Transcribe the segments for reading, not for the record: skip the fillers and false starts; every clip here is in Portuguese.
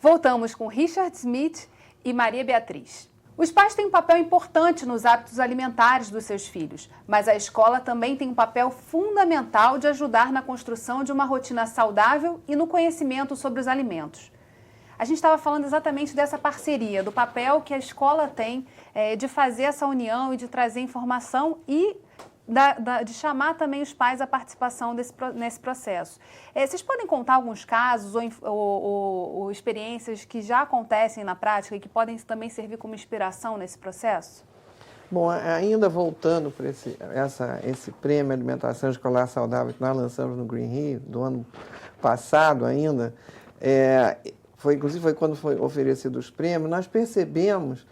Voltamos com Richard Smith e Maria Beatriz. Os pais têm um papel importante nos hábitos alimentares dos seus filhos, mas a escola também tem um papel fundamental de ajudar na construção de uma rotina saudável e no conhecimento sobre os alimentos. A gente estava falando exatamente dessa parceria, do papel que a escola tem de fazer essa união e de trazer informação e de chamar também os pais à participação nesse processo. Vocês podem contar alguns casos ou experiências que já acontecem na prática e que podem também servir como inspiração nesse processo? Bom, ainda voltando para esse prêmio Alimentação Escolar Saudável que nós lançamos no Green Rio, do ano passado ainda, inclusive foi quando foi oferecido os prêmios, nós percebemos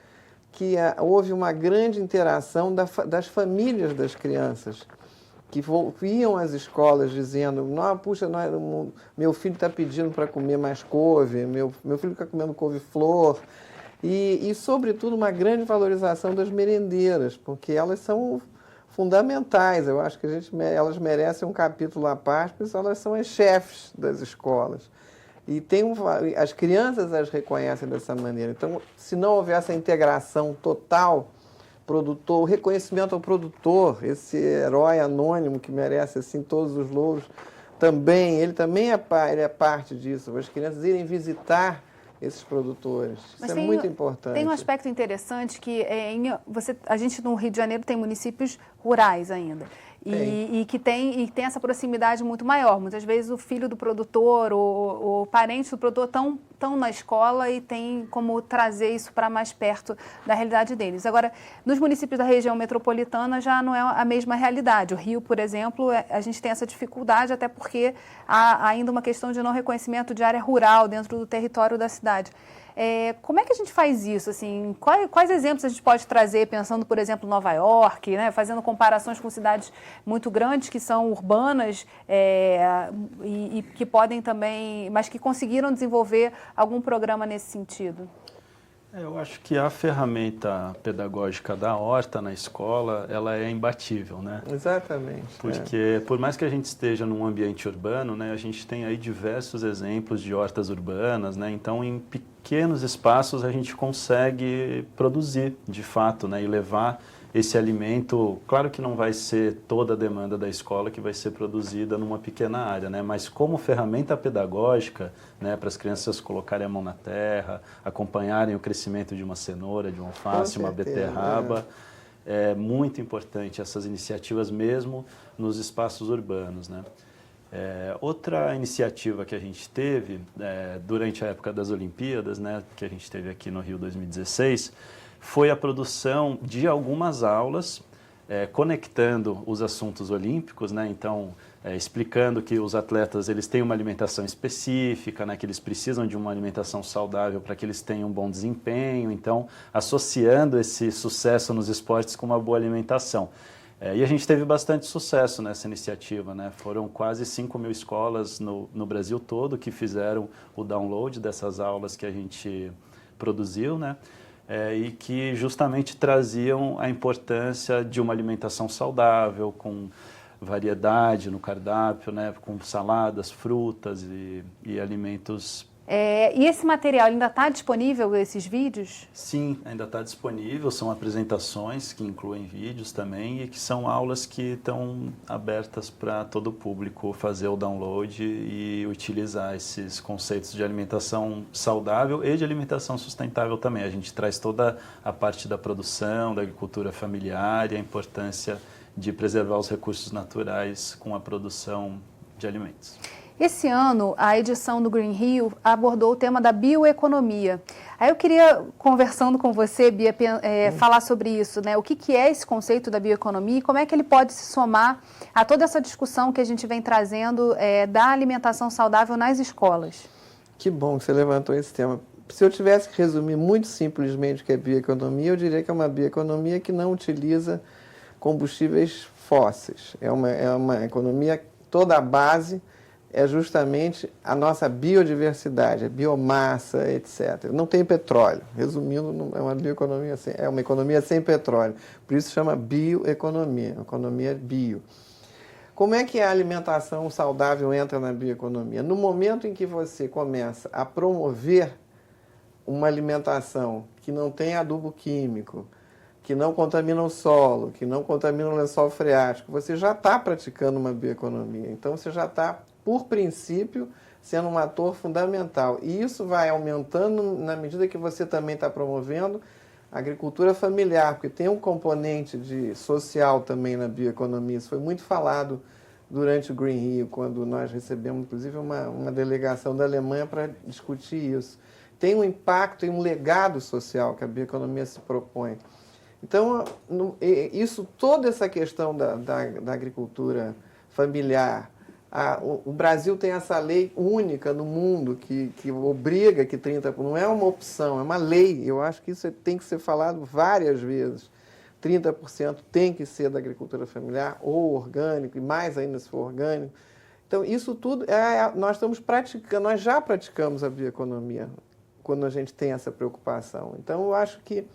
que houve uma grande interação das famílias das crianças, que iam às escolas dizendo, puxa, meu filho está pedindo para comer mais couve, meu filho está comendo couve-flor, e, sobretudo, uma grande valorização das merendeiras, porque elas são fundamentais. Eu acho que elas merecem um capítulo à parte, porque elas são as chefes das escolas. E as crianças as reconhecem dessa maneira. Então, se não houver essa integração total, o reconhecimento ao produtor, esse herói anônimo que merece assim todos os louros, ele também é parte disso. As crianças irem visitar esses produtores. Isso é muito importante. Tem um aspecto interessante que a gente no Rio de Janeiro tem municípios rurais ainda. E que tem essa proximidade muito maior. Muitas vezes o filho do produtor, o parente do produtor estão na escola e tem como trazer isso para mais perto da realidade deles. Agora, nos municípios da região metropolitana já não é a mesma realidade. O Rio, por exemplo, a gente tem essa dificuldade até porque há ainda uma questão de não reconhecimento de área rural dentro do território da cidade. Como é que a gente faz isso? Assim, quais exemplos a gente pode trazer, pensando, por exemplo, Nova York, né, fazendo comparações com cidades muito grandes que são urbanas e que podem também, mas que conseguiram desenvolver algum programa nesse sentido? Eu acho que a ferramenta pedagógica da horta na escola, ela é imbatível, né? Exatamente. Porque por mais que a gente esteja num ambiente urbano, né, a gente tem aí diversos exemplos de hortas urbanas, né? Então, em pequenos espaços a gente consegue produzir, de fato, né, e levar esse alimento. Claro que não vai ser toda a demanda da escola que vai ser produzida numa pequena área, né? Mas como ferramenta pedagógica, né, para as crianças colocarem a mão na terra, acompanharem o crescimento de uma cenoura, de uma alface, uma beterraba, é muito importante essas iniciativas mesmo nos espaços urbanos, né? Outra iniciativa que a gente teve durante a época das Olimpíadas, né, que a gente teve aqui no Rio 2016, foi a produção de algumas aulas conectando os assuntos olímpicos, né? Então, explicando que os atletas eles têm uma alimentação específica, né? Que eles precisam de uma alimentação saudável para que eles tenham um bom desempenho. Então, associando esse sucesso nos esportes com uma boa alimentação. E a gente teve bastante sucesso nessa iniciativa, né? Foram quase 5.000 escolas no Brasil todo que fizeram o download dessas aulas que a gente produziu, né? E que justamente traziam a importância de uma alimentação saudável, com variedade no cardápio, né, com saladas, frutas e alimentos. E esse material ainda está disponível, esses vídeos? Sim, ainda está disponível, são apresentações que incluem vídeos também e que são aulas que estão abertas para todo o público fazer o download e utilizar esses conceitos de alimentação saudável e de alimentação sustentável também. A gente traz toda a parte da produção, da agricultura familiar e a importância de preservar os recursos naturais com a produção de alimentos. Esse ano, a edição do Green Rio abordou o tema da bioeconomia. Aí eu queria, conversando com você, Bia, falar sobre isso, né? O que é esse conceito da bioeconomia e como é que ele pode se somar a toda essa discussão que a gente vem trazendo da alimentação saudável nas escolas? Que bom que você levantou esse tema. Se eu tivesse que resumir muito simplesmente o que é bioeconomia, eu diria que é uma bioeconomia que não utiliza combustíveis fósseis. É uma economia, toda a base é justamente a nossa biodiversidade, a biomassa, etc. Não tem petróleo. Resumindo, é uma bioeconomia é uma economia sem petróleo. Por isso chama bioeconomia, economia bio. Como é que a alimentação saudável entra na bioeconomia? No momento em que você começa a promover uma alimentação que não tem adubo químico, que não contamina o solo, que não contamina o lençol freático, você já está praticando uma bioeconomia. Então, você já está, por princípio, sendo um ator fundamental. E isso vai aumentando na medida que você também está promovendo a agricultura familiar, porque tem um componente social também na bioeconomia. Isso foi muito falado durante o Green Rio, quando nós recebemos, inclusive, uma delegação da Alemanha para discutir isso. Tem um impacto e um legado social que a bioeconomia se propõe. Então, toda essa questão da agricultura familiar, o Brasil tem essa lei única no mundo que obriga que 30%, não é uma opção, é uma lei. Eu acho que isso tem que ser falado várias vezes. 30% tem que ser da agricultura familiar ou orgânico, e mais ainda se for orgânico. Então, isso tudo, nós estamos praticando, nós já praticamos a bioeconomia quando a gente tem essa preocupação. Então, eu acho que,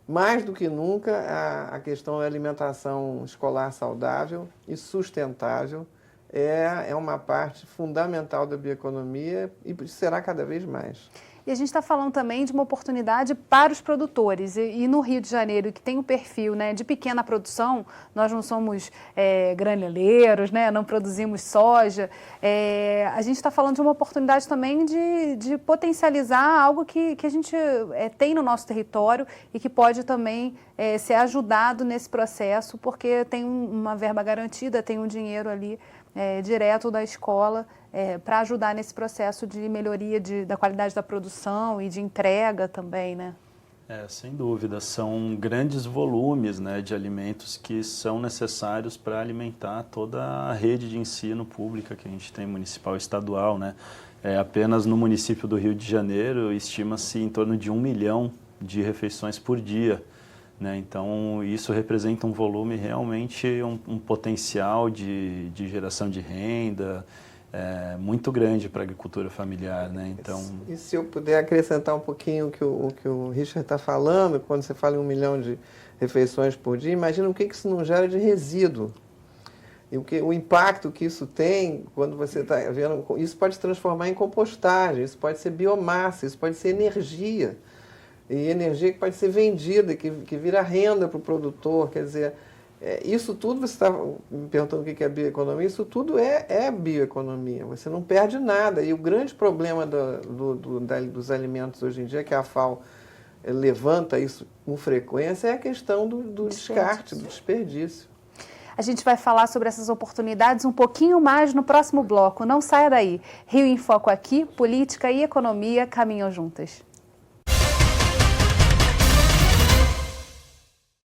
mais do que nunca, a questão da alimentação escolar saudável e sustentável é uma parte fundamental da bioeconomia e será cada vez mais. E a gente está falando também de uma oportunidade para os produtores. E no Rio de Janeiro, que tem um perfil, né, de pequena produção, nós não somos graneleiros, né, não produzimos soja. A gente está falando de uma oportunidade também de potencializar algo que a gente tem no nosso território e que pode também ser ajudado nesse processo, porque tem uma verba garantida, tem um dinheiro ali direto da escola para ajudar nesse processo de melhoria da qualidade da produção e de entrega também, né? Sem dúvida, são grandes volumes, né, de alimentos que são necessários para alimentar toda a rede de ensino pública que a gente tem, municipal e estadual, né? Apenas no município do Rio de Janeiro estima-se em torno de 1 milhão de refeições por dia, né? Então, isso representa um volume realmente, um potencial de geração de renda muito grande para a agricultura familiar, né? Então... E se eu puder acrescentar um pouquinho o que o Richard está falando, quando você fala em 1 milhão de refeições por dia, imagina o que isso não gera de resíduo. E o impacto que isso tem quando você está vendo... Isso pode se transformar em compostagem, isso pode ser biomassa, isso pode ser energia. E energia que pode ser vendida, que vira renda para o produtor, quer dizer... Isso tudo, você está me perguntando o que é bioeconomia, isso tudo é bioeconomia, você não perde nada. E o grande problema dos alimentos hoje em dia, que a FAO levanta isso com frequência, é a questão do descarte, do desperdício. A gente vai falar sobre essas oportunidades um pouquinho mais no próximo bloco. Não saia daí. Rio em Foco aqui, política e economia caminham juntas.